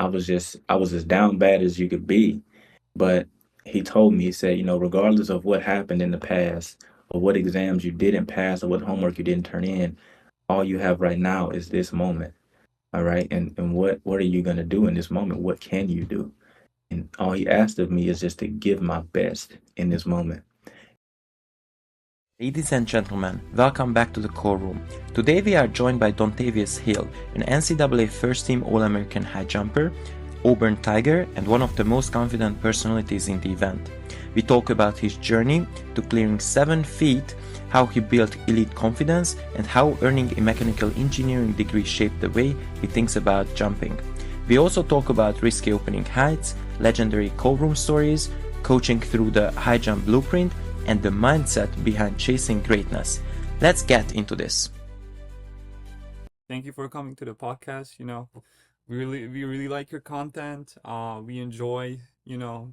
I was as down bad as you could be. But he told me, he said, regardless of what happened in the past, or what exams you didn't pass, or what homework you didn't turn in, all you have right now is this moment. All right. And what are you gonna do in this moment? What can you do? And all he asked of me is just to give my best in this moment. Ladies and gentlemen, welcome back to the Core Room. Today we are joined by Dontavious Hill, an NCAA first-team All-American high jumper, Auburn Tiger, and one of the most confident personalities in the event. We talk about his journey to clearing 7 feet, how he built elite confidence, and how earning a mechanical engineering degree shaped the way he thinks about jumping. We also talk about risky opening heights, legendary Core Room stories, coaching through the high jump blueprint, and the mindset behind chasing greatness. Let's get into this. Thank you for coming to the podcast. We really like your content. We enjoy,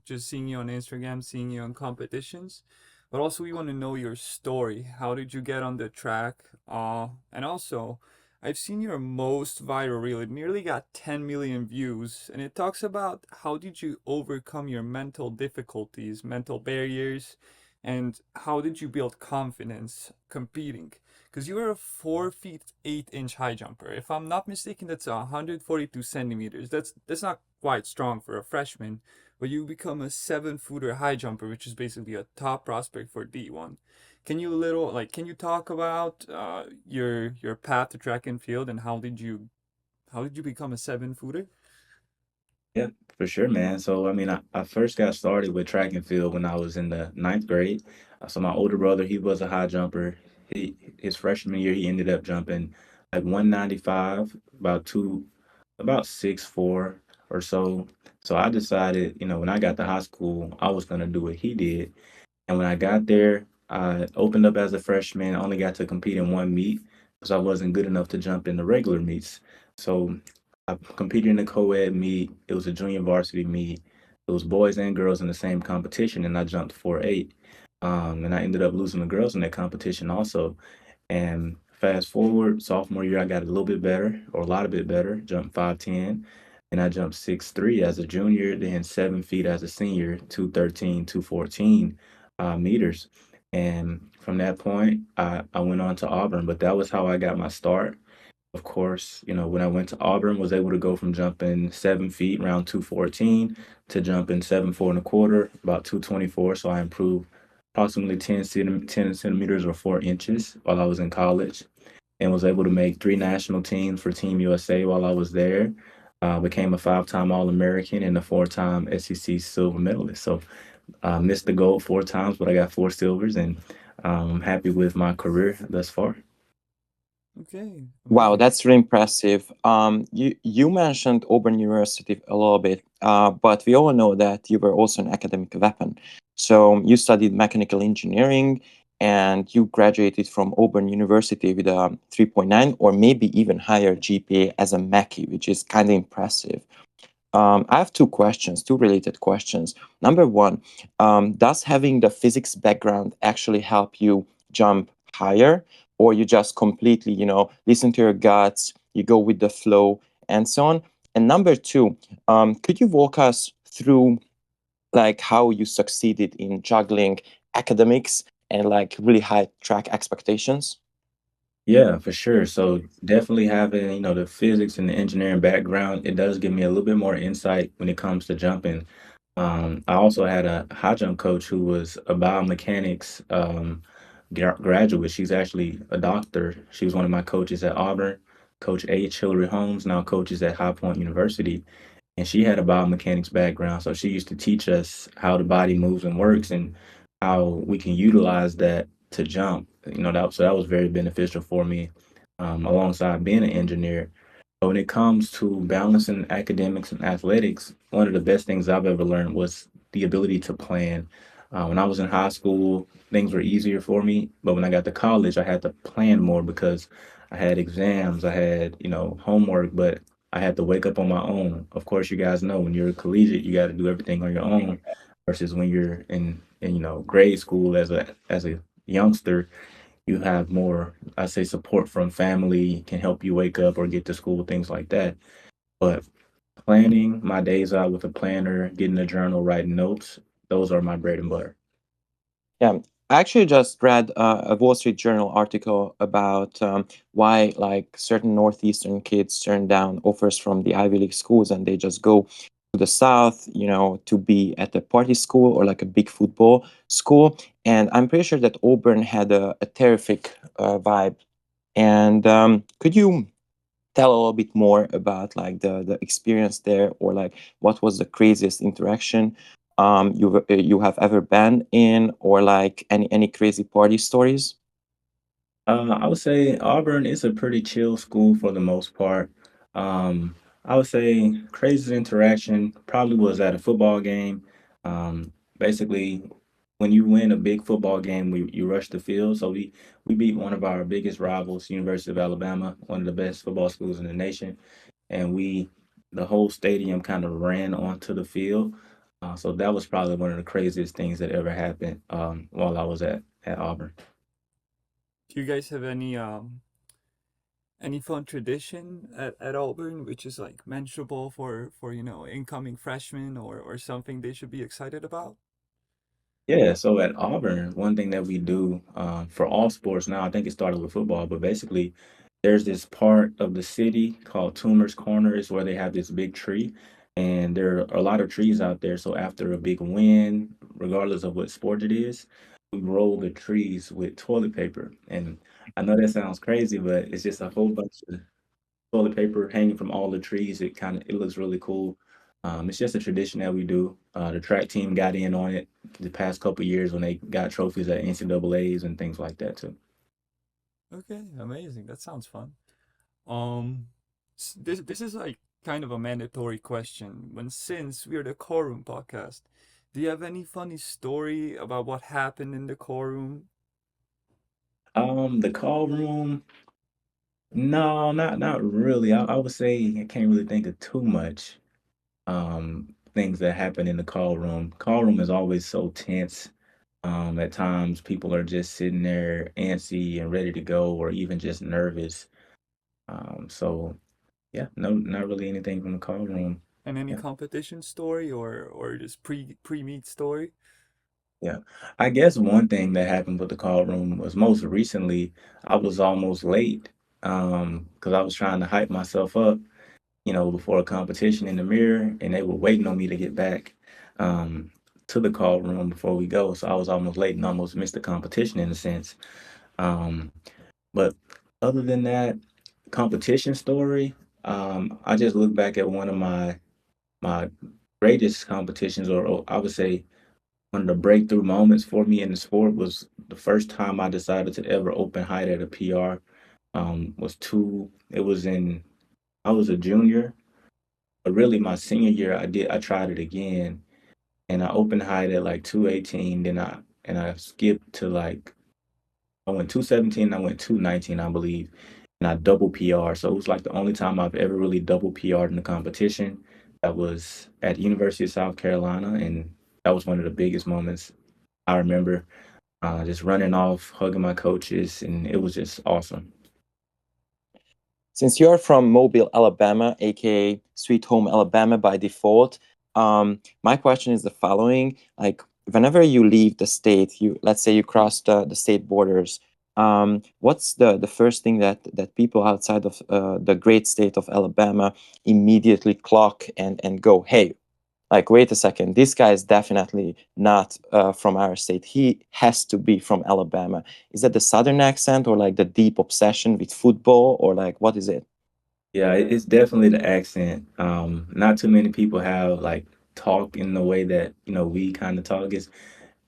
just seeing you on Instagram, seeing you on competitions. But also we want to know your story. How did you get on the track? And also, I've seen your most viral reel. It nearly got 10 million views, and it talks about how did you overcome your mental difficulties, mental barriers, and how did you build confidence competing? Because you were a 4 feet 8 inch high jumper. If I'm not mistaken, that's 142 centimeters. That's not quite strong for a freshman, but you become a 7 footer high jumper, which is basically a top prospect for D1. Can you talk about your path to track and field, and how did you become a 7 footer? Yeah, for sure, man. So, I mean, I first got started with track and field when I was in the ninth grade. So my older brother, he was a high jumper. His freshman year, he ended up jumping like 195, about 6'4" or so. So I decided, when I got to high school, I was gonna do what he did. And when I got there, I opened up as a freshman. I only got to compete in one meet because I wasn't good enough to jump in the regular meets. So I competed in the co-ed meet. It was a junior varsity meet. It was boys and girls in the same competition, and I jumped 4'8". And I ended up losing the girls in that competition also. And fast forward, sophomore year, I got a little bit better, or a lot of bit better, jumped 5'10", and I jumped 6'3" as a junior, then 7 feet as a senior, 213, 214 meters. And from that point, I went on to Auburn, but that was how I got my start. Of course, when I went to Auburn, was able to go from jumping 7 feet, around 214, to jumping 7'4" and a quarter, about 224. So I improved approximately 10 centimeters or 4 inches while I was in college, and was able to make 3 national teams for Team USA while I was there. Became a 5-time All-American and a 4-time SEC silver medalist. So missed the gold 4 times, but I got 4 silvers, and I'm happy with my career thus far. Okay, Wow, amazing. that's really impressive. You mentioned Auburn University a little bit, but we all know that you were also an academic weapon. So you studied mechanical engineering, and you graduated from Auburn University with a 3.9 or maybe even higher GPA as a Mackie, which is kind of impressive. I have two questions, two related questions. Number one, does having the physics background actually help you jump higher, or you just completely, listen to your guts, you go with the flow, and so on? And number two, could you walk us through like how you succeeded in juggling academics and like really high track expectations? Yeah, for sure. So definitely having, the physics and the engineering background, it does give me a little bit more insight when it comes to jumping. I also had a high jump coach who was a biomechanics graduate. She's actually a doctor. She was one of my coaches at Auburn. Coach H. Hillary Holmes now coaches at High Point University, and she had a biomechanics background. So she used to teach us how the body moves and works, and how we can utilize that to jump. That was very beneficial for me, alongside being an engineer. But when it comes to balancing academics and athletics, one of the best things I've ever learned was the ability to plan. When I was in high school, things were easier for me, but when I got to college, I had to plan more because I had exams, I had, homework, but I had to wake up on my own. Of course, you guys know when you're a collegiate, you got to do everything on your own, versus when you're in grade school as a youngster, you have more, I say, support from family, can help you wake up or get to school, things like that. But Planning my days out with a planner, getting a journal, writing notes, those are my bread and butter. Yeah, I actually just read a Wall Street Journal article about why like certain Northeastern kids turn down offers from the Ivy League schools and they just go to the South, to be at a party school or like a big football school. And I'm pretty sure that Auburn had a terrific vibe. And could you tell a little bit more about like the experience there, or like what was the craziest interaction you have ever been in, or like any crazy party stories? I would say Auburn is a pretty chill school for the most part. Um, I would say craziest interaction probably was at a football game. Basically, when you win a big football game, you rush the field. So we beat one of our biggest rivals, University of Alabama, one of the best football schools in the nation, and the whole stadium kind of ran onto the field. So that was probably one of the craziest things that ever happened while I was at Auburn. Do you guys have any fun tradition at Auburn which is like mentionable for incoming freshmen or something they should be excited about? Yeah, so at Auburn, one thing that we do for all sports now, I think it started with football, but basically there's this part of the city called Toomer's Corner, is where they have this big tree, and there are a lot of trees out there. So after a big win, regardless of what sport it is, we roll the trees with toilet paper. And I know that sounds crazy, but it's just a whole bunch of toilet paper hanging from all the trees. It looks really cool. It's just a tradition that we do. The track team got in on it the past couple years when they got trophies at NCAA's and things like that too. Okay, amazing. That sounds fun. Um, this is like kind of a mandatory question. Since we're the core room podcast, do you have any funny story about what happened in the core room? The call room, no, not really. I would say I can't really think of too much things that happen in the call room. Call room is always so tense. At times people are just sitting there antsy and ready to go, or even just nervous. So yeah, no, not really anything from the call room. And any Yeah, competition story or just pre-meet story? yeah. I guess one thing that happened with the call room was most recently I was almost late because I was trying to hype myself up, before a competition in the mirror, and they were waiting on me to get back um, to the call room before we go. So I was almost late and almost missed the competition in a sense. Um, but other than that, competition story, I just look back at one of my greatest competitions, or I would say one of the breakthrough moments for me in the sport was the first time I decided to ever open height at a PR. It was I was a junior, but really my senior year I tried it again, and I opened height at like 218. Then I skipped to like I went 217, I went 219, I believe, and I double PR. So it was like the only time I've ever really double PR'd in the competition. That was at University of South Carolina, and that was one of the biggest moments I remember. Just running off, hugging my coaches, and it was just awesome. Since you're from Mobile, Alabama, aka Sweet Home Alabama by default, my question is the following: like, whenever you leave the state, let's say you cross the state borders, what's the first thing that people outside of the great state of Alabama immediately clock and go, hey, like, wait a second, this guy is definitely not from our state. He has to be from Alabama. Is that the Southern accent, or like the deep obsession with football, or like what is it? Yeah, it's definitely the accent. Not too many people have like talk in the way that we kind of talk.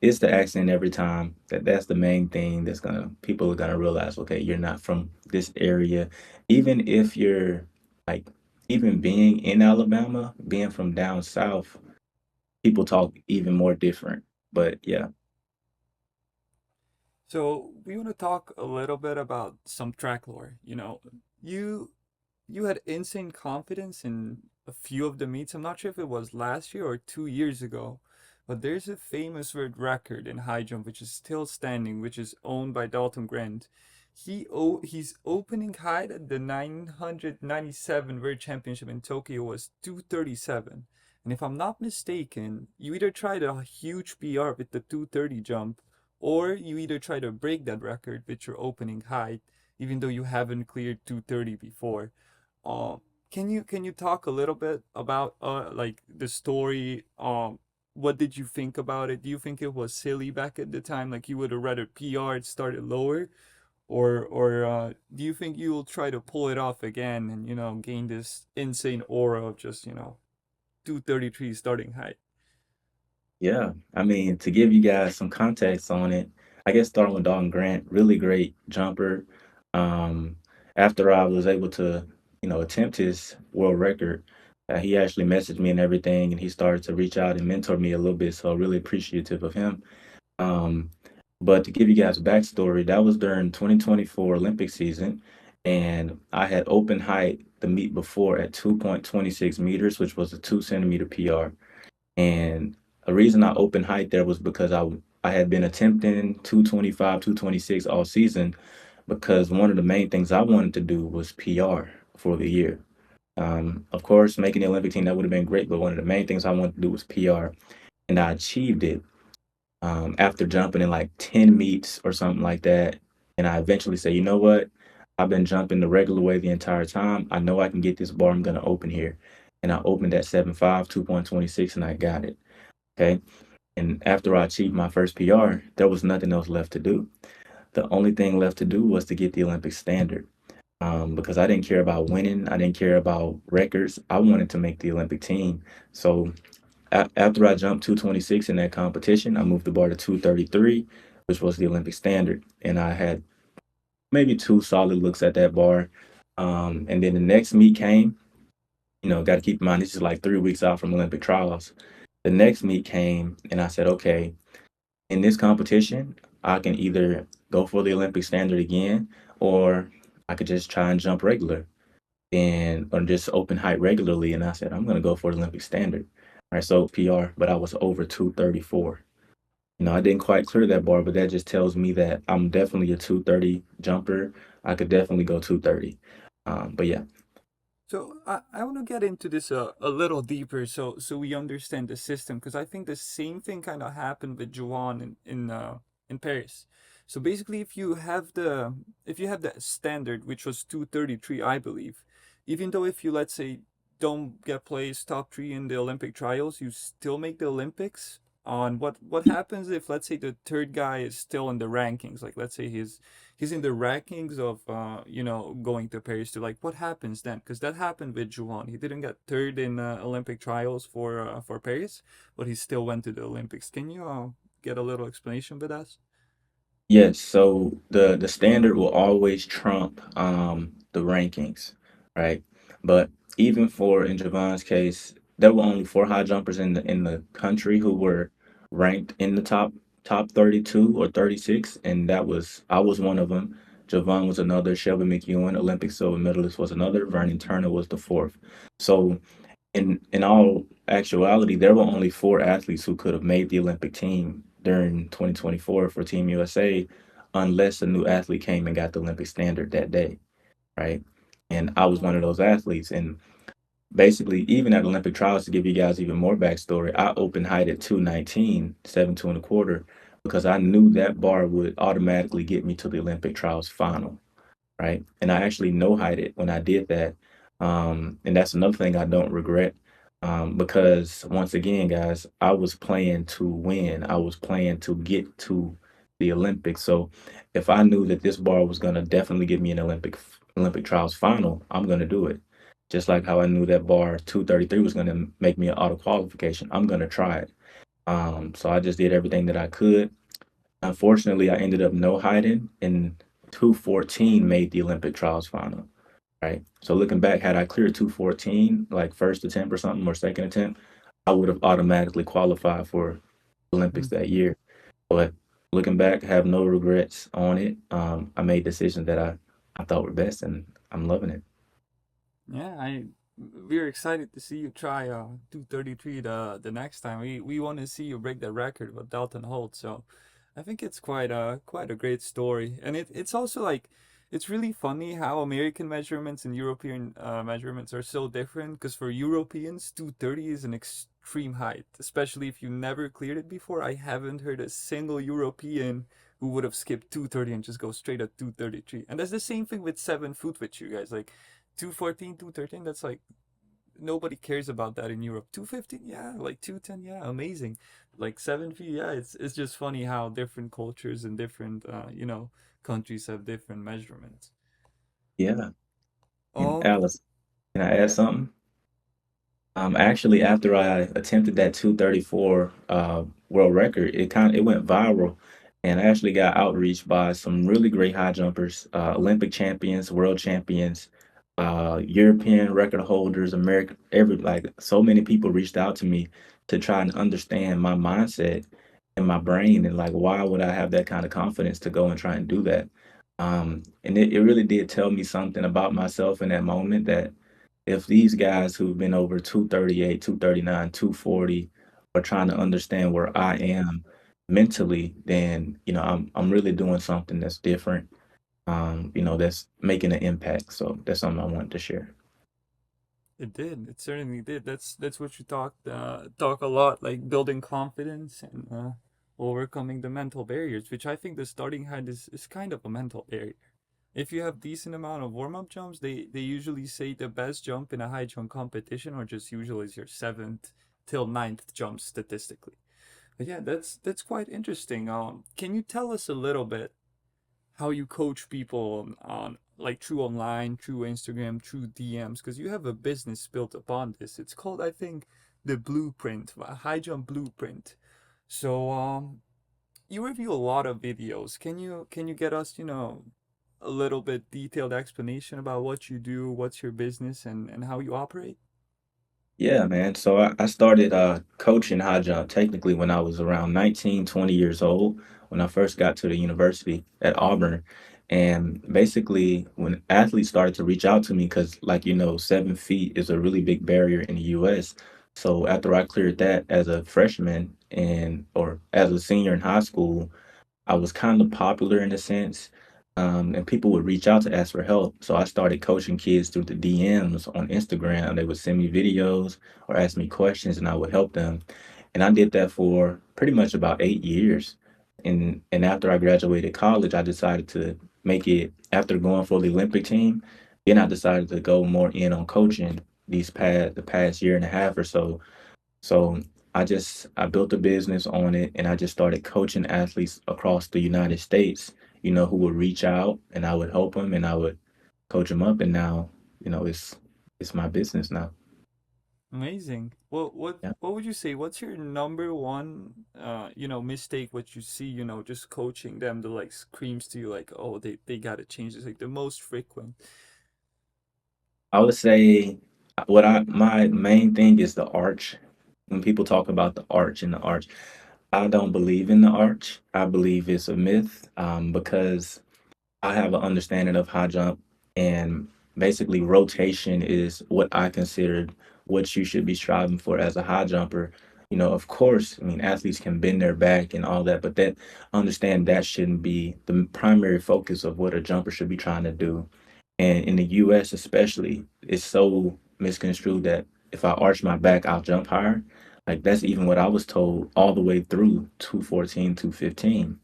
It's the accent every time. That's the main thing that's gonna people are gonna realize, okay, you're not from this area. Even if you're like even being in Alabama, being from down south, people talk even more different. But yeah. So we want to talk a little bit about some track lore. You you had insane confidence in a few of the meets. I'm not sure if it was last year or 2 years ago, but there's a famous world record in high jump which is still standing, which is owned by Dalton Grant. His opening height at the 997 World Championship in Tokyo was 237. And if I'm not mistaken, you either tried a huge PR with the 230 jump, or you either try to break that record with your opening height, even though you haven't cleared 230 before. Um, can you talk a little bit about like the story? What did you think about it? Do you think it was silly back at the time? Like you would have rather PR'd started lower, or do you think you will try to pull it off again and gain this insane aura of just 233 starting height? Yeah, I mean, to give you guys some context on it, I guess starting with Dalton Grant, really great jumper. Um, After I was able to, attempt his world record, he actually messaged me and everything, and he started to reach out and mentor me a little bit. So really appreciative of him. Um, but to give you guys a backstory, that was during 2024 Olympic season, and I had open height the meet before at 2.26 meters, which was a 2 centimeter PR. And a reason I opened height there was because I had been attempting 225, 226 all season because one of the main things I wanted to do was PR for the year. Of course, making the Olympic team, that would have been great, but one of the main things I wanted to do was PR, and I achieved it after jumping in like 10 meets or something like that. And I eventually said, you know what? I've been jumping the regular way the entire time. I know I can get this bar. I'm going to open here. And I opened at 7.5, 2.26, and I got it. Okay. And after I achieved my first PR, there was nothing else left to do. The only thing left to do was to get the Olympic standard. Because I didn't care about winning, I didn't care about records. I wanted to make the Olympic team. So after I jumped 226 in that competition, I moved the bar to 233, which was the Olympic standard. And I had maybe two solid looks at that bar. And then the next meet came, got to keep in mind, this is like 3 weeks out from Olympic trials. The next meet came, and I said, okay, in this competition, I can either go for the Olympic standard again, or I could just try and jump regular and or just open height regularly. And I said, I'm gonna go for the Olympic standard. All right, so PR, but I was over 234. I didn't quite clear that bar, but that just tells me that I'm definitely a 230 jumper. I could definitely go 230. But yeah. So I want to get into this a little deeper, so we understand the system, because I think the same thing kind of happened with Juan in Paris. So basically, if you have the standard, which was 233, I believe, even though if you, let's say, don't get placed top three in the Olympic trials, you still make the Olympics. On what happens if, let's say, the third guy is still in the rankings, like let's say he's in the rankings of going to Paris, to like what happens then? Because that happened with Juwan. He didn't get third in Olympic trials for Paris, but he still went to the Olympics. Can you get a little explanation with us? Yes, so the standard will always trump the rankings, right? But even for in Javon's case, there were only four high jumpers in the country who were ranked in the top 32 or 36, and I was one of them. Javon was another. Shelby McEwen, Olympic silver medalist, was another. Vernon Turner was the fourth. So in all actuality, there were only four athletes who could have made the Olympic team during 2024 for Team USA, unless a new athlete came and got the Olympic standard that day, right? And I was one of those athletes. And basically, even at Olympic trials, to give you guys even more backstory, I opened height at 219, 7'2" and a quarter, because I knew that bar would automatically get me to the Olympic trials final, right? And I actually no-heighted it when I did that. And that's another thing I don't regret. Because once again, guys, I was playing to win. I was playing to get to the Olympics. So if I knew that this bar was gonna definitely get me an Olympic trials final, I'm gonna do it. Just like how I knew that bar 233 was gonna make me an auto qualification. I'm gonna try it. So I just did everything that I could. Unfortunately, I ended up no hiding, and 214 made the Olympic trials final, right? So looking back, had I cleared 214, like first attempt or something, or second attempt, I would have automatically qualified for Olympics Mhm. that year. But looking back, I have no regrets on it. I made decisions that I thought were best, and I'm loving it. Yeah, we're excited to see you try 233 the next time. We want to see you break that record with Dalton Holt. So I think it's quite a great story, and it's also like it's really funny how American measurements and European measurements are so different. Because for Europeans, 230 is an extreme height, especially if you never cleared it before. I haven't heard a single European who would have skipped 230 and just go straight at 233. And that's the same thing with 7 foot with you guys, like 214, 213. That's like nobody cares about that in Europe. 215, yeah, like 210, yeah, amazing. Like 7 feet, yeah, it's just funny how different cultures and different countries have different measurements. Yeah. And Um, Alice, can I add something? Actually, after I attempted that 234 world record, it went viral, and I actually got outreach by some really great high jumpers, Olympic champions, world champions, European record holders, American, every like so many people reached out to me to try and understand my mindset and my brain and like why would I have that kind of confidence to go and try and do that. And it really did tell me something about myself in that moment that if these guys who've been over 238, 239, 240 are trying to understand where I am mentally, then I'm really doing something that's different. That's making an impact. So that's something I wanted to share. it did. It certainly did. That's what you talk a lot, like building confidence and overcoming the mental barriers, which I think the starting height is kind of a mental barrier. If you have decent amount of warm up jumps, they usually say the best jump in a high jump competition, or just usually is your seventh till ninth jump statistically. But yeah, that's quite interesting. Can you tell us a little bit how you coach people on like through online, through Instagram, through DMs? Because you have a business built upon this. It's called, I think, the Blueprint, a high jump blueprint. So you review a lot of videos. Can you get us, a little bit detailed explanation about what you do, what's your business, and how you operate? Yeah, man. So I started coaching high jump technically when I was around 19, 20 years old when I first got to the university at Auburn. And basically, when athletes started to reach out to me, because, like, 7 feet is a really big barrier in the US. So after I cleared that as a freshman or as a senior in high school, I was kind of popular in a sense, and people would reach out to ask for help. So I started coaching kids through the DMs on Instagram. They would send me videos or ask me questions, and I would help them. And I did that for pretty much about 8 years. And after I graduated college, I decided to make it after going for the Olympic team. Then I decided to go more in on coaching the past year and a half or so. So I built a business on it and I just started coaching athletes across the United States, who would reach out and I would help them and I would coach them up and now, it's my business now. Amazing. What what Yeah. what would you say? What's your number one mistake what you see, just coaching them that like screams to you like, oh, they gotta change this, like the most frequent. I would say my main thing is the arch. When people talk about the arch and the arch, I don't believe in the arch. I believe it's a myth, because I have an understanding of high jump, and basically rotation is what I considered what you should be striving for as a high jumper. Of course, I mean athletes can bend their back and all that, but that understand that shouldn't be the primary focus of what a jumper should be trying to do. And in the US especially, it's so misconstrued that if I arch my back, I'll jump higher. Like that's even what I was told all the way through 214, 215.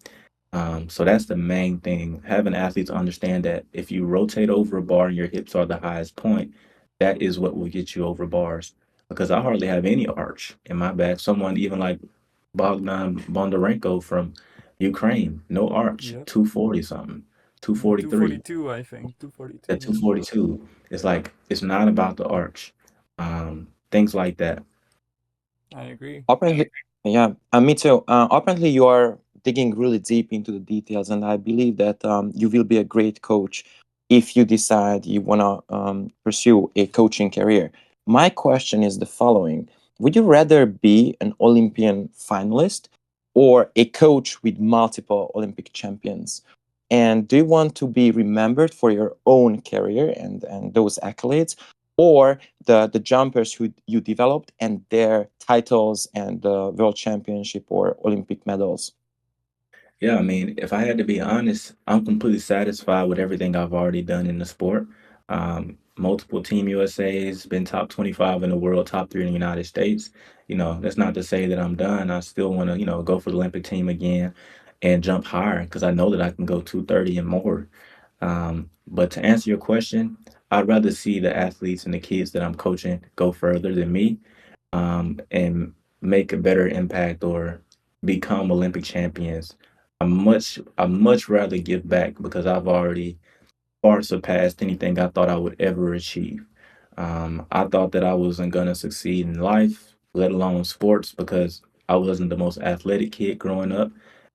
So that's the main thing. Having athletes understand that if you rotate over a bar and your hips are the highest point, that is what will get you over bars. Because I hardly have any arch in my back. Someone even like Bogdan Bondarenko from Ukraine, no arch, Yep. 240 something, Yeah, 243. 242, I think. 242, At yeah. 242, it's like it's not about the arch. Things like that. I agree. Apparently, yeah, me too. Apparently, you are digging really deep into the details, and I believe that you will be a great coach if you decide you want to pursue a coaching career. My question is the following: would you rather be an Olympian finalist or a coach with multiple Olympic champions? And do you want to be remembered for your own career and those accolades, or the jumpers who you developed and their titles and the world championship or Olympic medals? Yeah, I mean, if I had to be honest, I'm completely satisfied with everything I've already done in the sport. Multiple Team USA's, been top 25 in the world, top three in the United States. That's not to say that I'm done. I still want to, go for the Olympic team again and jump higher because I know that I can go 230 and more. But to answer your question, I'd rather see the athletes and the kids that I'm coaching go further than me, and make a better impact or become Olympic champions. I much rather give back because I've already far surpassed anything I thought I would ever achieve. I thought that I wasn't gonna succeed in life, let alone sports, because I wasn't the most athletic kid growing up,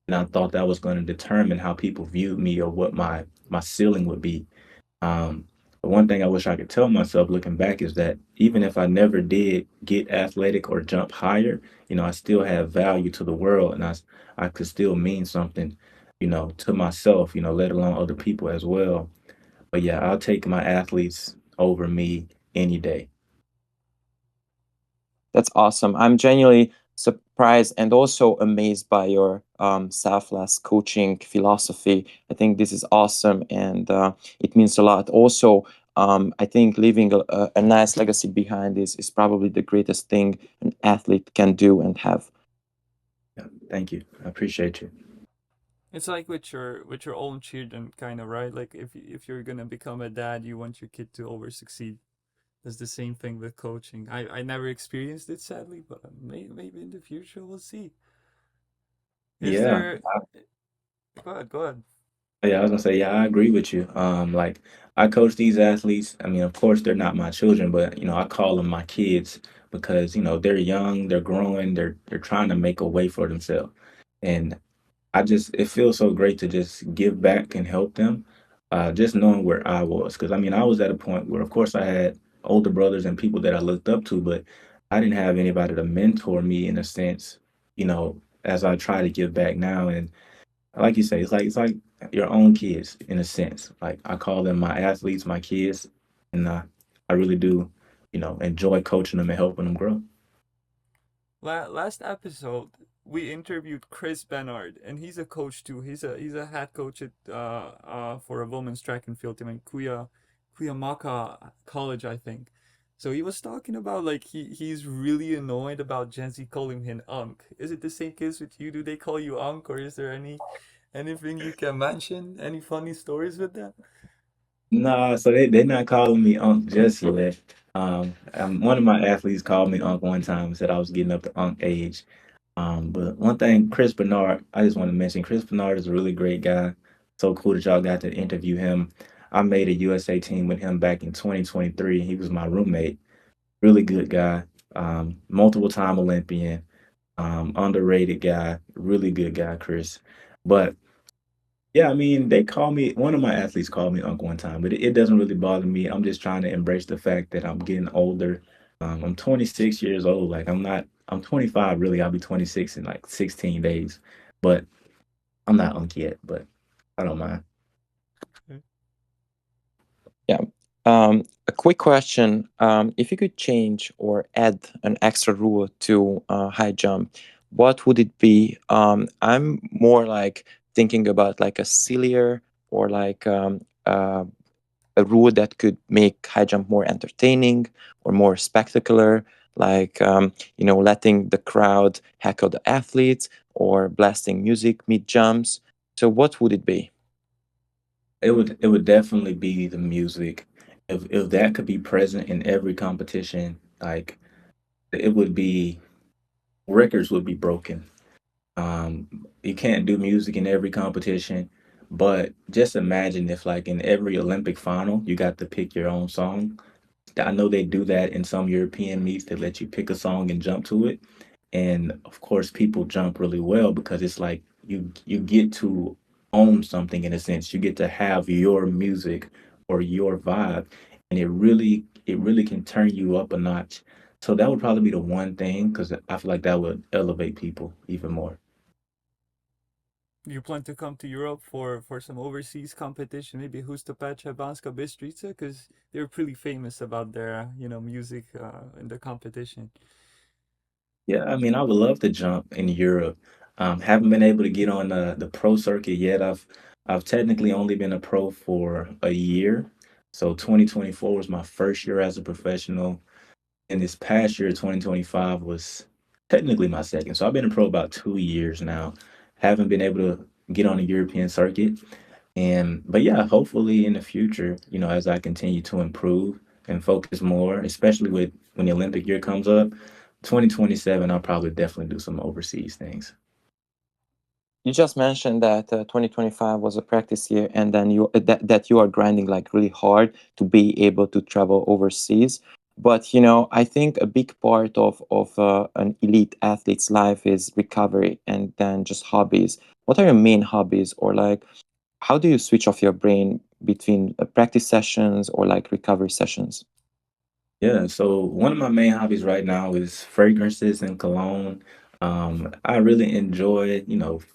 and I thought that was going to determine how people viewed me or what my ceiling would be. But one thing I wish I could tell myself looking back is that even if I never did get athletic or jump higher, I still have value to the world, and I could still mean something, to myself, let alone other people as well. But yeah, I'll take my athletes over me any day. That's awesome. I'm genuinely surprised and also amazed by your selfless coaching philosophy. I think this is awesome, and it means a lot. Also, I think leaving a nice legacy behind is probably the greatest thing an athlete can do and have. Yeah, thank you. I appreciate you. It's like with your own children, kind of, right? Like if you're gonna become a dad, you want your kid to over succeed. It's the same thing with coaching. I never experienced it sadly, but maybe in the future we'll see. Is Yeah, there? Go ahead, go ahead. yeah, I was gonna say, yeah, I agree with you. Like I coach these athletes. I mean, of course, they're not my children, but I call them my kids because they're young, they're growing, they're trying to make a way for themselves, and it feels so great to just give back and help them. Just knowing where I was, because I mean, I was at a point where, of course, I had older brothers and people that I looked up to, but I didn't have anybody to mentor me in a sense, as I try to give back now. And like you say, it's like your own kids in a sense. Like I call them my athletes, my kids, and I really do, enjoy coaching them and helping them grow. Last episode, we interviewed Chris Bernard, and he's a coach too. He's a head coach at for a women's track and field team in Kuyamaka College, I think. So he was talking about like he's really annoyed about Gen Z calling him Unc. Is it the same case with you? Do they call you Unc, or is there anything you can mention? Any funny stories with that? Nah, so they're not calling me Unc just yet. One of my athletes called me Unc one time and said I was getting up to Unc age. But one thing, Chris Bernard, I just want to mention, Chris Bernard is a really great guy. So cool that y'all got to interview him. I made a USA team with him back in 2023. He was my roommate. Really good guy. Multiple time Olympian. Underrated guy. Really good guy, Chris. But yeah, I mean, one of my athletes called me uncle one time, but it doesn't really bother me. I'm just trying to embrace the fact that I'm getting older. I'm 26 years old. Like I'm 25 really. I'll be 26 in like 16 days, but I'm not uncle yet, but I don't mind. Yeah. A quick question. If you could change or add an extra rule to high jump, what would it be? I'm more like thinking about like a sillier or like a rule that could make high jump more entertaining or more spectacular, like letting the crowd heckle the athletes or blasting music mid jumps. So what would it be? It would definitely be the music. If that could be present in every competition, like it would be records would be broken. You can't do music in every competition, but just imagine if, like, in every Olympic final, you got to pick your own song. I know they do that in some European meets. They let you pick a song and jump to it, and of course, people jump really well because it's like you get to own something in a sense. You get to have your music or your vibe, and it really can turn you up a notch. So that would probably be the one thing because I feel like that would elevate people even more. Do you plan to come to Europe for some overseas competition? Maybe Hustapacha, Banska Bystrica, because they're pretty famous about their music in the competition. Yeah, I mean, I would love to jump in Europe. Haven't been able to get on the pro circuit yet. I've technically only been a pro for a year. So 2024 was my first year as a professional, and this past year, 2025, was technically my second. So I've been a pro about 2 years now. Haven't been able to get on the European circuit. And but yeah, hopefully in the future, as I continue to improve and focus more, especially with when the Olympic year comes up, 2027, I'll probably definitely do some overseas things. You just mentioned that 2025 was a practice year, and then that you are grinding like really hard to be able to travel overseas. But I think a big part of an elite athlete's life is recovery and then just hobbies. What are your main hobbies, or like how do you switch off your brain between practice sessions or like recovery sessions? Yeah, so one of my main hobbies right now is fragrances and cologne. I really enjoy,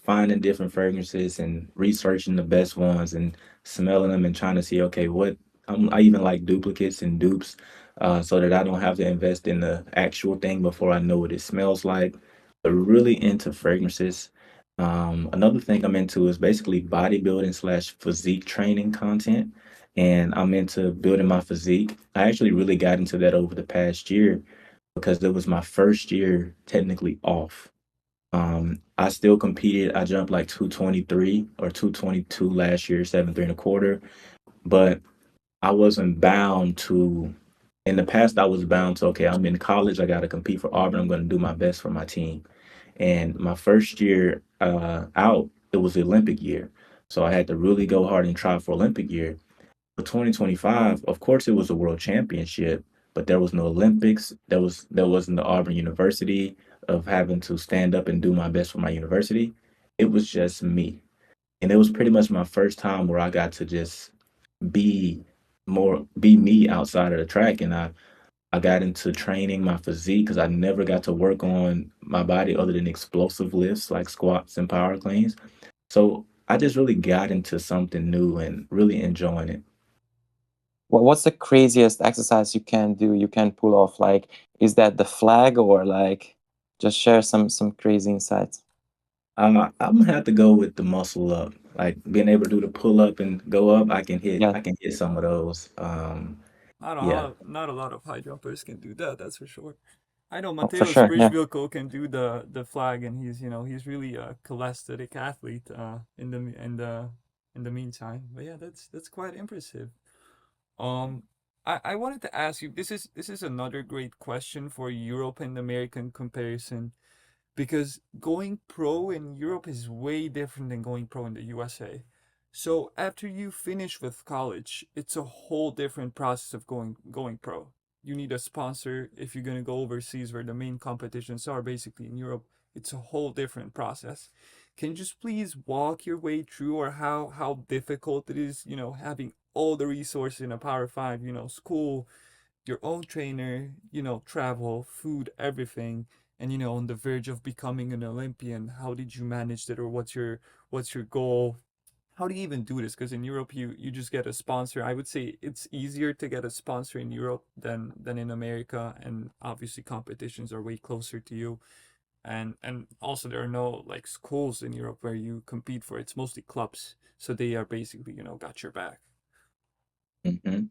finding different fragrances and researching the best ones and smelling them and trying to see, okay, I even like duplicates and dupes, so that I don't have to invest in the actual thing before I know what it smells like. But really into fragrances. Another thing I'm into is basically bodybuilding slash physique training content, and I'm into building my physique. I actually really got into that over the past year because it was my first year technically off. I still competed. I jumped like 223 or 222 last year, 7'3" and a quarter. But I wasn't bound to. In the past, I was bound to, okay, I'm in college. I got to compete for Auburn. I'm going to do my best for my team. And my first year out, it was the Olympic year. So I had to really go hard and try for Olympic year. For 2025, of course, it was a world championship, but there was no Olympics. There wasn't the Auburn University of having to stand up and do my best for my university. It was just me, and it was pretty much my first time where I got to just be be me outside of the track, and I got into training my physique because I never got to work on my body other than explosive lifts like squats and power cleans. So I just really got into something new and really enjoying it. What's the craziest exercise you can do, you can pull off? Like, is that the flag, or like just share some crazy insights? I'm gonna have to go with the muscle up, like being able to do the pull up and go up. Yeah, I can hit some of those. Yeah. Not a lot of high jumpers can do that. That's for sure. I know oh, for Mateo sure. Yeah. Sprishvilko can do the flag, and he's really a cholesteric athlete. In the meantime, but yeah, that's quite impressive. Um, I wanted to ask you. This is another great question for Europe and American comparison, because going pro in Europe is way different than going pro in the USA. So after you finish with college, it's a whole different process of going pro. You need a sponsor if you're gonna go overseas where the main competitions are basically in Europe. It's a whole different process. Can you just please walk your way through, or how difficult it is, having all the resources in a Power Five, school, your own trainer, travel, food, everything, and on the verge of becoming an Olympian. How did you manage that, or what's your goal? How do you even do this? Because in Europe, you just get a sponsor. I would say it's easier to get a sponsor in Europe than in America, and obviously competitions are way closer to you. And also there are no like schools in Europe where you compete for. It's mostly clubs, so they are basically got your back. hmm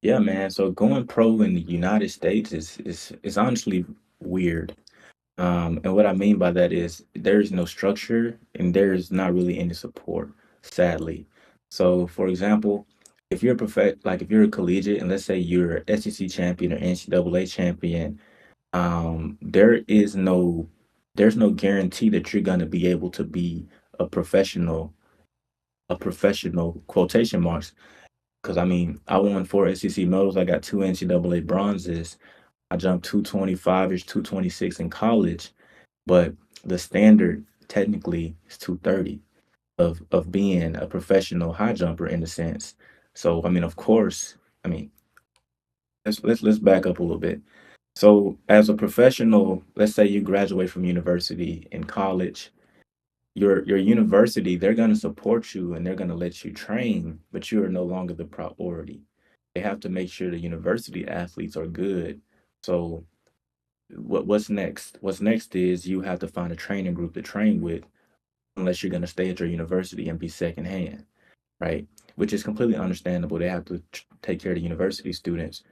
Yeah, man. So going pro in the United States is honestly weird. And what I mean by that is there's no structure and there's not really any support, sadly. So, for example, if you're a collegiate and let's say you're SEC champion or NCAA champion, there is there's no guarantee that you're gonna be able to be a professional, a professional quotation marks. Because I mean, I won 4 SEC medals. I got 2 NCAA bronzes. I jumped 225ish, 226 in college, but the standard technically is 230 of being a professional high jumper in a sense. So I mean, of course, I mean, let's back up a little bit. So as a professional, let's say you graduate from university in college, your university, they're going to support you and they're going to let you train, but you are no longer the priority. They have to make sure the university athletes are good. So what's next? What's next is you have to find a training group to train with, unless you're going to stay at your university and be secondhand, right? Which is completely understandable. They have to take care of the university students.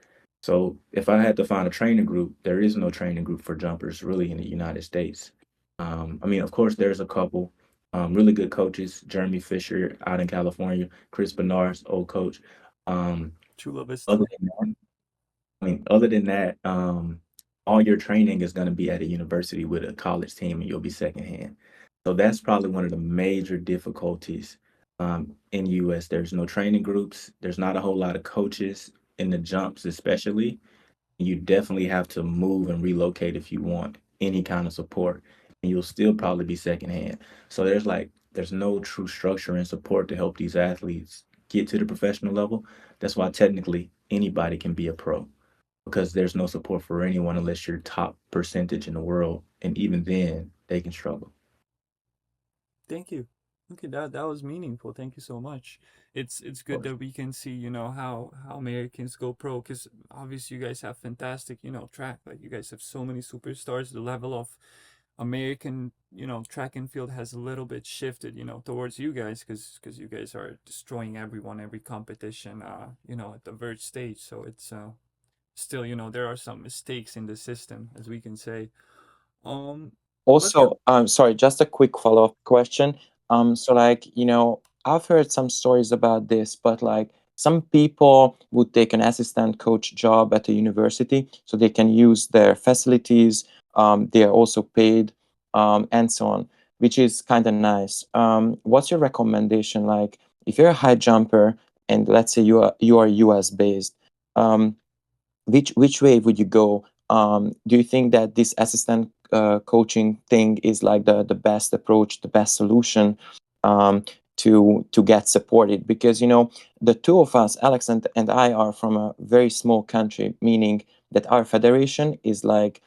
So if I had to find a training group, there is no training group for jumpers really in the United States. I mean, of course, there's a couple really good coaches. Jeremy Fisher out in California, Chris Bernard's old coach. Um, Chula Vista. other than that, I mean, other than that, all your training is going to be at a university with a college team, and you'll be secondhand. So that's probably one of the major difficulties in U.S. There's no training groups. There's not a whole lot of coaches in the jumps, especially. You definitely have to move and relocate if you want any kind of support, and you'll still probably be secondhand. So there's no true structure and support to help these athletes get to the professional level. That's why technically anybody can be a pro, because there's no support for anyone unless you're top percentage in the world, and even then they can struggle. Thank you. Okay, that was meaningful. Thank you so much. It's Of good course. that we can see, how Americans go pro, because obviously you guys have fantastic, track. Like you guys have so many superstars. The level of American, track and field has a little bit shifted, towards you guys, because you guys are destroying everyone, every competition, at the verge stage. So it's still, there are some mistakes in the system, as we can say. Um, let's get Also, sorry, just a quick follow-up question. So like, I've heard some stories about this, but like some people would take an assistant coach job at a university so they can use their facilities. They are also paid, and so on, which is kind of nice. What's your recommendation? Like, if you're a high jumper and let's say you are US based, um, which way would you go? Do you think that this assistant coaching thing is like the best approach, the best solution, to get supported? Because the two of us, Alex and I, are from a very small country, meaning that our federation is like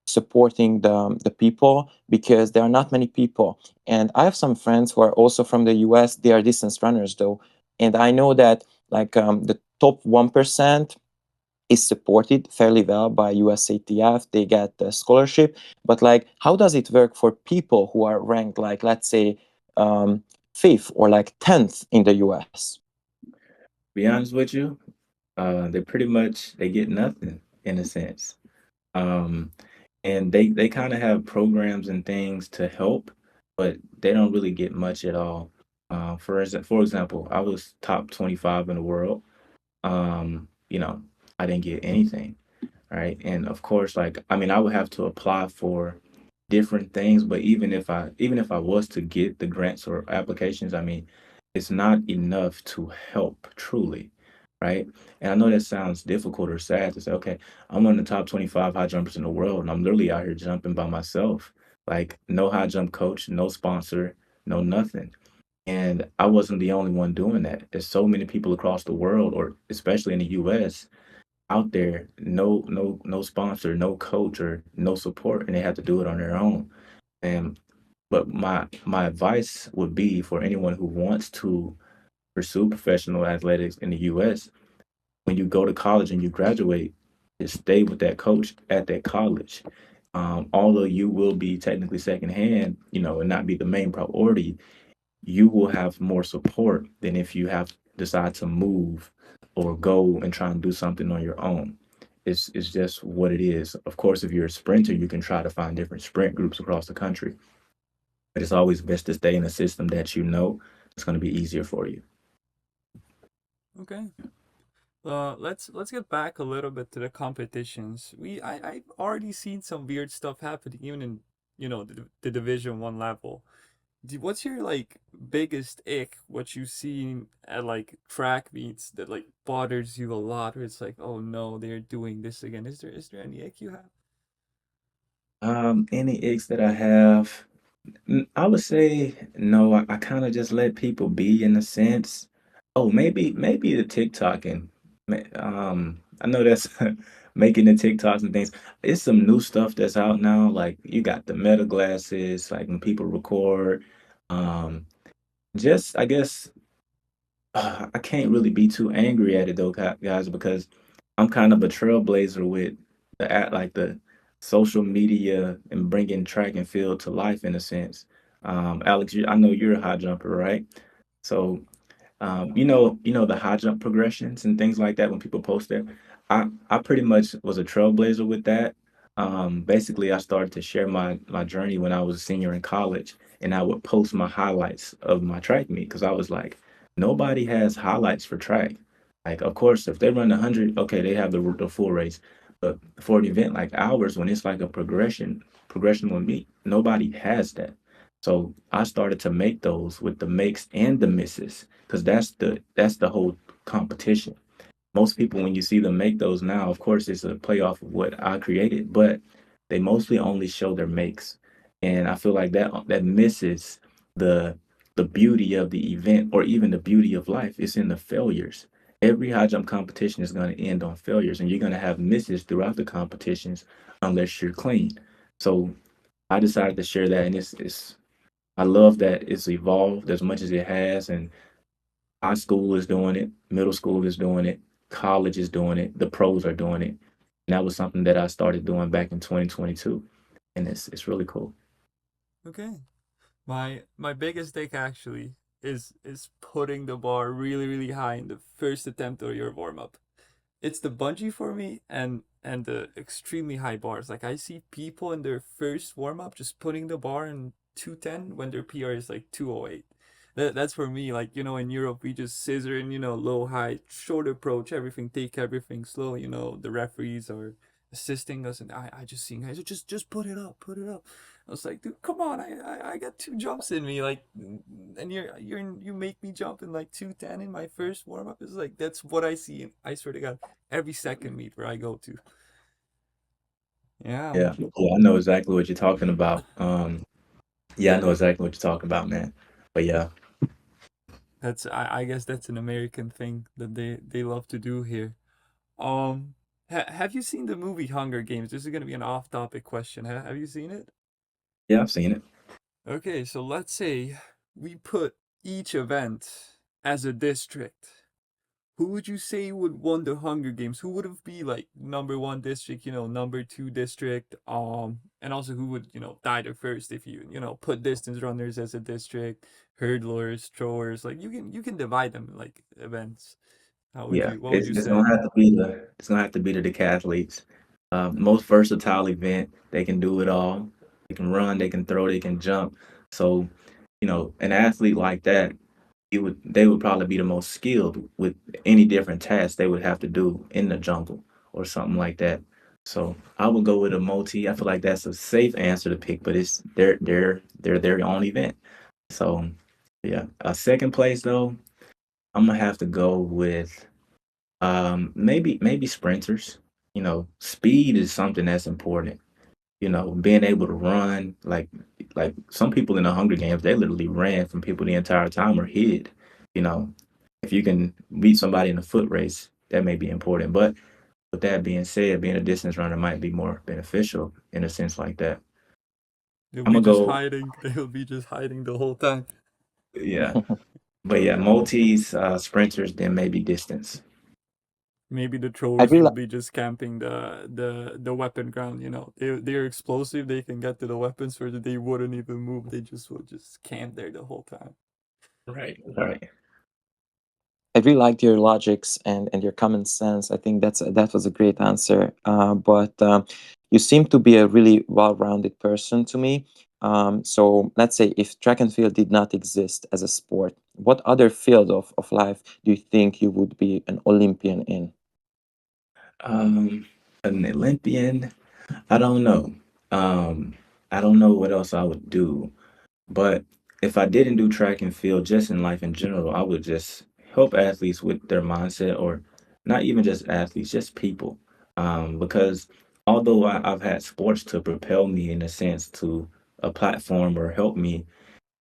supporting the people because there are not many people. And I have some friends who are also from the US. They are distance runners though, and I know that like the top 1% is supported fairly well by USATF. They get the scholarship, but like, how does it work for people who are ranked like, let's say, fifth or like 10th in the US? Be honest with you, they pretty much they get nothing in a sense. Um, and they kind of have programs and things to help, but they don't really get much at all. For example, I was top 25 in the world. You know, I didn't get anything, right? And of course, like I mean, I would have to apply for different things, but even if I was to get the grants or applications, I mean, it's not enough to help truly, right? And I know that sounds difficult or sad to say, okay, I'm one of the top 25 high jumpers in the world, and I'm literally out here jumping by myself. Like no high jump coach, no sponsor, no nothing. And I wasn't the only one doing that. There's so many people across the world, or especially in the US, out there, no sponsor, no coach, or no support, and they have to do it on their own. And but my advice would be for anyone who wants to pursue professional athletics in the US, when you go to college and you graduate, just stay with that coach at that college. Although you will be technically secondhand, and not be the main priority, you will have more support than if you have decide to move or go and try and do something on your own. It's just what it is. Of course, if you're a sprinter, you can try to find different sprint groups across the country, but it's always best to stay in a system that you know it's going to be easier for you. okay. Let's get back a little bit to the competitions. I've already seen some weird stuff happening even in the Division 1 level. What's your like biggest ick? What you seen at like track meets that like bothers you a lot? Where it's like, oh no, they're doing this again. Is there any ick you have? Any icks that I have, I would say no. I kind of just let people be in a sense. Oh, maybe the TikToking. I know that's making the TikToks and things. It's some new stuff that's out now. Like you got the meta glasses, like when people record. Um, just I guess I can't really be too angry at it though, guys, because I'm kind of a trailblazer with the at like social media and bringing track and field to life in a sense. Alex, I know you're a high jumper, right? So you know the high jump progressions and things like that when people post there. I pretty much was a trailblazer with that. Basically, I started to share my journey when I was a senior in college, and I would post my highlights of my track meet because I was like, nobody has highlights for track. Like, of course, if they run 100, okay, they have the full race, but for an event like ours, when it's like a progression with me, nobody has that. So I started to make those with the makes and the misses because that's the whole competition. Most people, when you see them make those now, of course, it's a playoff of what I created, but they mostly only show their makes, and I feel like that misses the the beauty of the event or even the beauty of life. It's in the failures. Every high jump competition is going to end on failures, and you're going to have misses throughout the competitions unless you're clean. So I decided to share that, and it's I love that it's evolved as much as it has, and high school is doing it, middle school is doing it, college is doing it, the pros are doing it. And that was something that I started doing back in 2022, and it's really cool. Okay. My biggest take actually is putting the bar really really high in the first attempt of your warm up. It's the bungee for me and the extremely high bars. Like I see people in their first warm up just putting the bar in 210 when their PR is like 208. That's for me. Like in Europe we just scissor and low height, short approach, everything, take everything slow. The referees are assisting us, and I just seeing guys just put it up, put it up. I was like, dude, come on, I got two jumps in me, like, and you make me jump in like 210 in my first warm up. It's like that's what I see, and I swear to God, every second meet where I go to. Yeah, Yeah, I know exactly what you're talking about. Yeah, I know exactly what you're talking about, man. But yeah, I guess that's an American thing that they love to do here. Have you seen the movie Hunger Games? This is gonna be an off-topic question. Have you seen it? yeah, I've seen it. Okay, so let's say we put each event as a district. Who would you say would won the Hunger Games? Who would have be like number one district, number two district, and also who would, die the first if you put distance runners as a district, hurdlers, throwers, like you can divide them like events. Yeah, What would it's you it's gonna say? have to be the decathletes. Most versatile event. They can do it all. They can run, they can throw, they can jump. So, an athlete like that, they would probably be the most skilled with any different task they would have to do in the jungle or something like that. So I would go with a multi. I feel like that's a safe answer to pick, but it's they're their own event. So yeah, a second place though, I'm gonna have to go with maybe sprinters. Speed is something that's important. Being able to run like some people in the Hunger Games, they literally ran from people the entire time or hid. You know, if you can beat somebody in a foot race, that may be important. But with that being said, being a distance runner might be more beneficial in a sense like that. They'll I'm be gonna just go, hiding. They'll be just hiding the whole time. yeah, but yeah, multis, sprinters, then maybe distance. Maybe the I throwers really will be just camping the weapon ground. They're explosive. They can get to the weapons so that they wouldn't even move. They just will just camp there the whole time. Right. Right. I really liked your logics and your common sense. I think that was a great answer. But you seem to be a really well-rounded person to me. So let's say if track and field did not exist as a sport, what other field of life do you think you would be an Olympian in? Um, an Olympian. I don't know. Um, I don't know what else I would do. But if I didn't do track and field, just in life in general, I would just help athletes with their mindset, or not even just athletes, just people. Because although I've had sports to propel me in a sense to a platform or help me,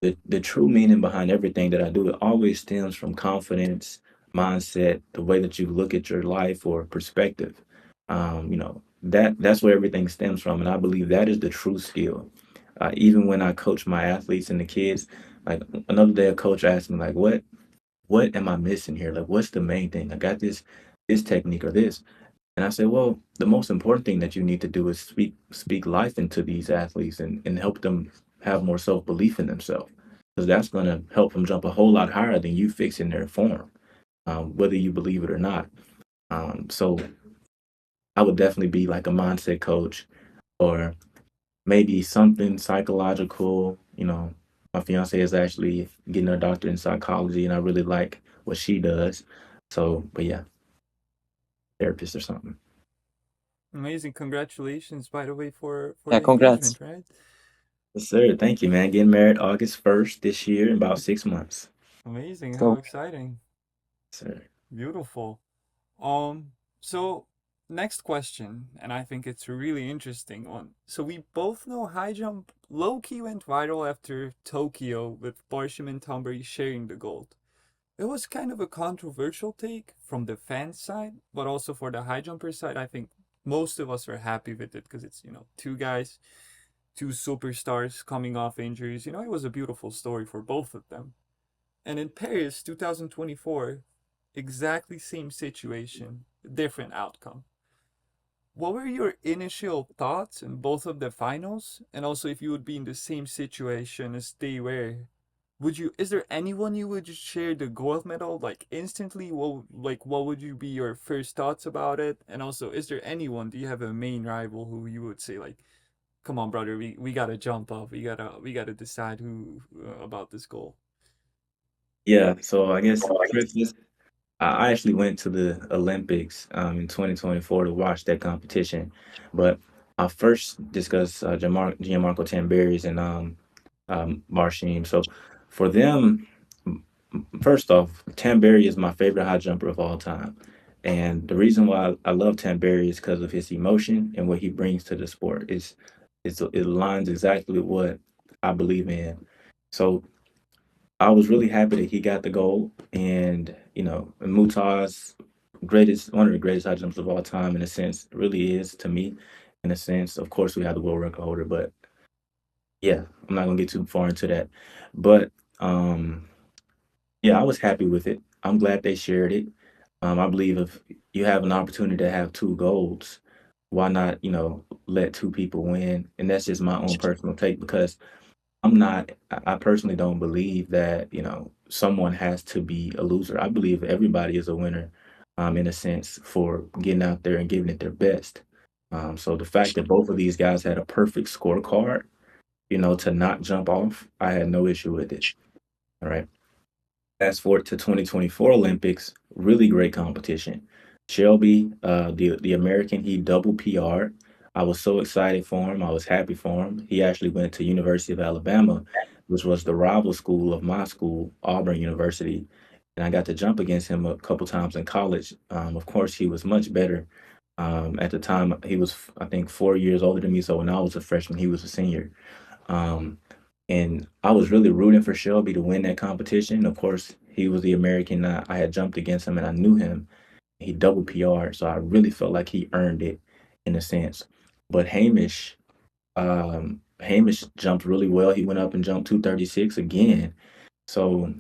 the true meaning behind everything that I do, it always stems from confidence, mindset, the way that you look at your life or perspective. That's where everything stems from, and I believe that is the true skill. Even when I coach my athletes and the kids, like another day, a coach asked me like, "What am I missing here? Like, what's the main thing? I got this technique or this." And I said, well, the most important thing that you need to do is speak life into these athletes and help them have more self belief in themselves, because that's going to help them jump a whole lot higher than you fixing their form, whether you believe it or not. So I would definitely be like a mindset coach, or maybe something psychological. My fiance is actually getting her doctorate in psychology, and I really like what she does. So, but yeah, therapist or something. Amazing. Congratulations, by the way, for Yeah, the congrats. engagement, right? Yes, sir. Thank you, man. Getting married August 1st this year in about 6 months. Amazing. How So exciting. Sir. Beautiful. Um, so next question, and I think it's a really interesting one. So we both know high jump low key went viral after Tokyo with Barsham and Tombury sharing the gold. It was kind of a controversial take from the fans side, but also for the high jumper side, I think most of us are happy with it because it's, two guys, two superstars coming off injuries. It was a beautiful story for both of them. And in Paris 2024, exactly same situation, different outcome. What were your initial thoughts in both of the finals? And also if you would be in the same situation as they were, is there anyone you would share the gold medal like instantly? What would you be your first thoughts about it? And also, is there anyone, do you have a main rival who you would say like, come on brother, we gotta jump up, we gotta decide who about this goal? Yeah, so I guess first, I actually went to the Olympics in 2024 to watch that competition, but I first discussed Gianmarco Tamberi's and Marshim. So for them, first off, Tamberi is my favorite high jumper of all time. And the reason why I love Tamberi is because of his emotion and what he brings to the sport. It aligns exactly with what I believe in. So I was really happy that he got the gold. And, Mutaz, one of the greatest high jumps of all time, in a sense, really is to me, in a sense. Of course, we have the world record holder, but yeah, I'm not going to get too far into that. But yeah, I was happy with it. I'm glad they shared it. I believe if you have an opportunity to have two golds, why not, let two people win? And that's just my own personal take, because I personally don't believe that, someone has to be a loser. I believe everybody is a winner, in a sense, for getting out there and giving it their best. So the fact that both of these guys had a perfect scorecard, to not jump off, I had no issue with it. All right. Fast forward to 2024 Olympics, really great competition. Shelby, the American, he double PR'd. I was so excited for him. I was happy for him. He actually went to University of Alabama, which was the rival school of my school, Auburn University. And I got to jump against him a couple times in college. Of course, he was much better. At the time, he was, I think, 4 years older than me. So when I was a freshman, he was a senior. Um, and I was really rooting for Shelby to win that competition. Of course, he was the American. I had jumped against him and I knew him. He double PR'd, so I really felt like he earned it in a sense. But Hamish jumped really well. He went up and jumped 236 again. So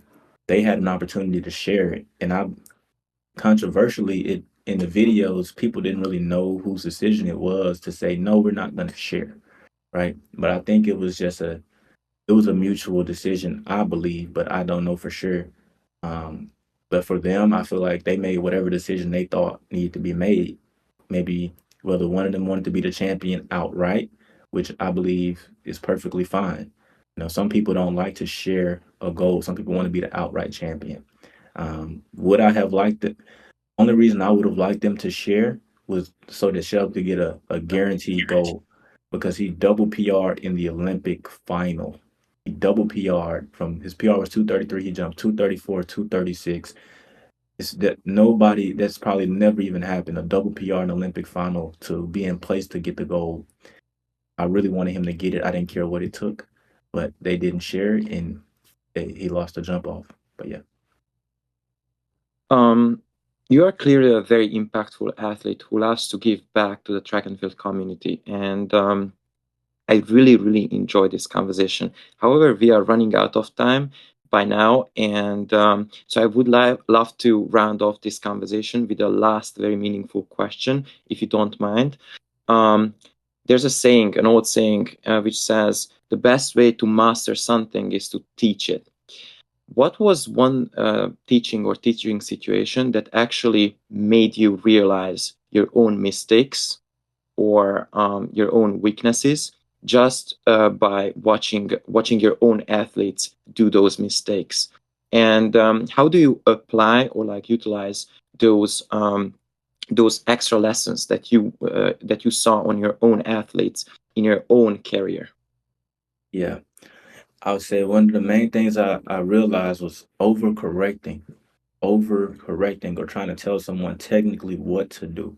they had an opportunity to share it. And I controversially, it in the videos, people didn't really know whose decision it was to say, no, we're not going to share. Right. But I think it was a mutual decision, I believe, but I don't know for sure. But for them, I feel like they made whatever decision they thought needed to be made. Maybe whether one of them wanted to be the champion outright, which I believe is perfectly fine. Some people don't like to share a goal. Some people want to be the outright champion. Would I have liked it? Only reason I would have liked them to share was so that Shelby could get a guaranteed gold, because he double PR'd in the Olympic final. He double PR'd. From his PR was 233, he jumped 234, 236. It's that nobody, that's probably never even happened, a double PR in the Olympic final, to be in place to get the gold. I really wanted him to get it. I didn't care what it took, but they didn't share it, and he lost the jump off. But yeah. Um, you are clearly a very impactful athlete who loves to give back to the track and field community. And I really, really enjoy this conversation. However, we are running out of time, by now, and so I would love to round off this conversation with a last very meaningful question, if you don't mind. There's a saying, an old saying, which says the best way to master something is to teach it. What was one teaching or teaching situation that actually made you realize your own mistakes or your own weaknesses just by watching your own athletes do those mistakes? And how do you apply or like utilize those extra lessons that you saw on your own athletes in your own career? Yeah. I would say one of the main things I realized was overcorrecting or trying to tell someone technically what to do.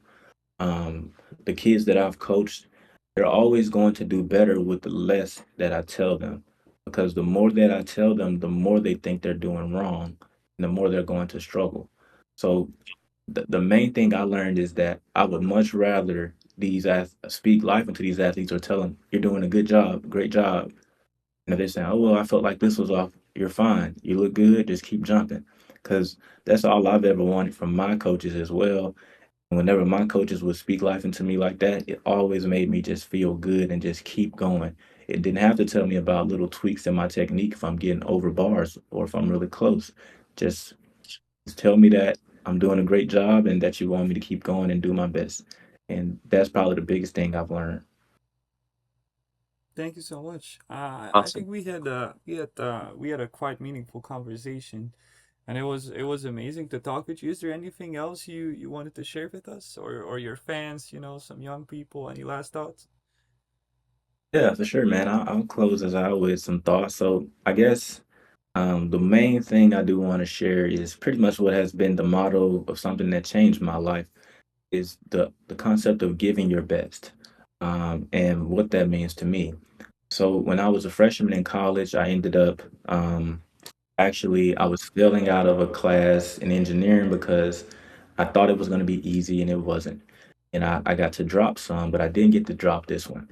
Um, the kids that I've coached, they're always going to do better with the less that I tell them. Because the more that I tell them, the more they think they're doing wrong, and the more they're going to struggle. So the main thing I learned is that I would much rather speak life into these athletes or tell them, you're doing a good job, great job. And if they're saying, oh, well, I felt like this was off, you're fine. You look good, just keep jumping. Because that's all I've ever wanted from my coaches as well. And whenever my coaches would speak life into me like that, it always made me just feel good and just keep going. It didn't have to tell me about little tweaks in my technique if I'm getting over bars or if I'm really close. Just, just tell me that I'm doing a great job and that you want me to keep going and do my best. And that's probably the biggest thing I've learned. Thank you so much. I Awesome. think we had a quite meaningful conversation, and it was amazing to talk with you. Is there anything else you wanted to share with us or your fans? You know, some young people. Any last thoughts? Yeah, for sure, man. I'll close us out with some thoughts. So I guess the main thing I do want to share is pretty much what has been the motto of something that changed my life is the concept of giving your best, and what that means to me. So when I was a freshman in college, I ended up actually I was failing out of a class in engineering because I thought it was going to be easy and it wasn't. And I got to drop some, but I didn't get to drop this one.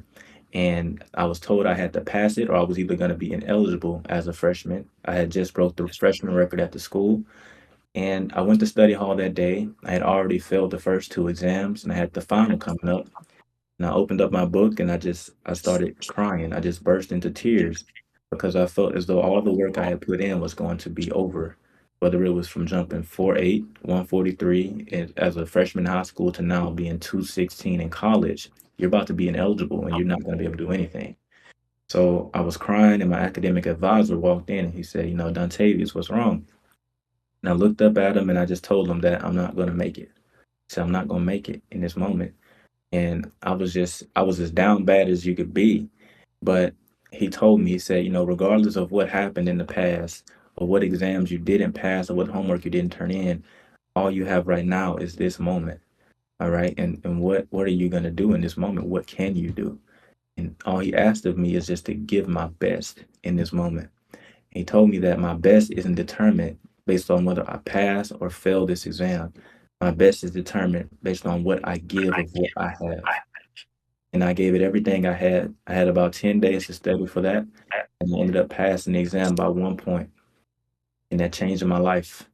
And I was told I had to pass it or I was either going to be ineligible as a freshman. I had just broke the freshman record at the school. And I went to study hall that day. I had already failed the first two exams and I had the final coming up. And I opened up my book and I started crying. I just burst into tears because I felt as though all the work I had put in was going to be over. Whether it was from jumping 4'8", 143 as a freshman in high school to now being 216 in college, you're about to be ineligible and you're not going to be able to do anything. So I was crying and my academic advisor walked in and he said, Dontavious, what's wrong? And I looked up at him and I just told him that I'm not going to make it. I said, I'm not going to make it in this moment. And I was as down bad as you could be. But he told me, he said, regardless of what happened in the past or what exams you didn't pass or what homework you didn't turn in, all you have right now is this moment. All right. And what are you going to do in this moment? What can you do? And all he asked of me is just to give my best in this moment. He told me that my best isn't determined based on whether I pass or fail this exam. My best is determined based on what I give of what I have. And I gave it everything I had. I had about 10 days to study for that, and I ended up passing the exam by 1 point, and that changed my life.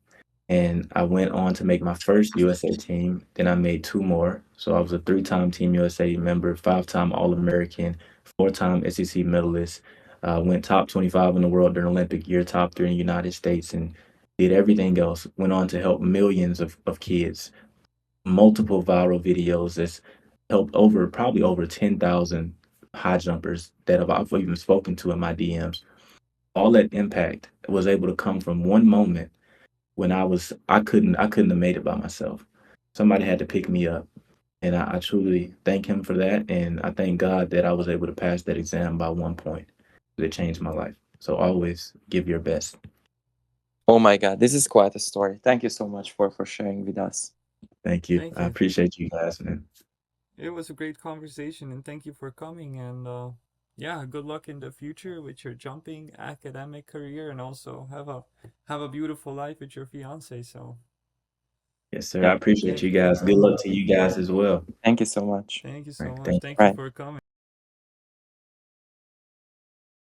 And I went on to make my first USA team. Then I made two more. So I was a three-time Team USA member, five-time All-American, four-time SEC medalist. Went top 25 in the world during Olympic year, top three in the United States, and did everything else. Went on to help millions of kids, multiple viral videos that's helped probably over 10,000 high jumpers that I've even spoken to in my DMs. All that impact was able to come from one moment when I couldn't have made it by myself. Somebody had to pick me up. And I truly thank him for that. And I thank God that I was able to pass that exam by 1 point. It changed my life. So always give your best. Oh my God, this is quite a story. Thank you so much for sharing with us. Thank you. Thank I you. appreciate you guys, man. It was a great conversation, and thank you for coming. And yeah, good luck in the future with your jumping academic career, and also have a beautiful life with your fiance. So Yes, sir. I Yeah, appreciate thank you you for guys. Good luck coming. to you guys as well. thank you so much. Thank you All so right. much. Thank you. Thank you Right. for coming.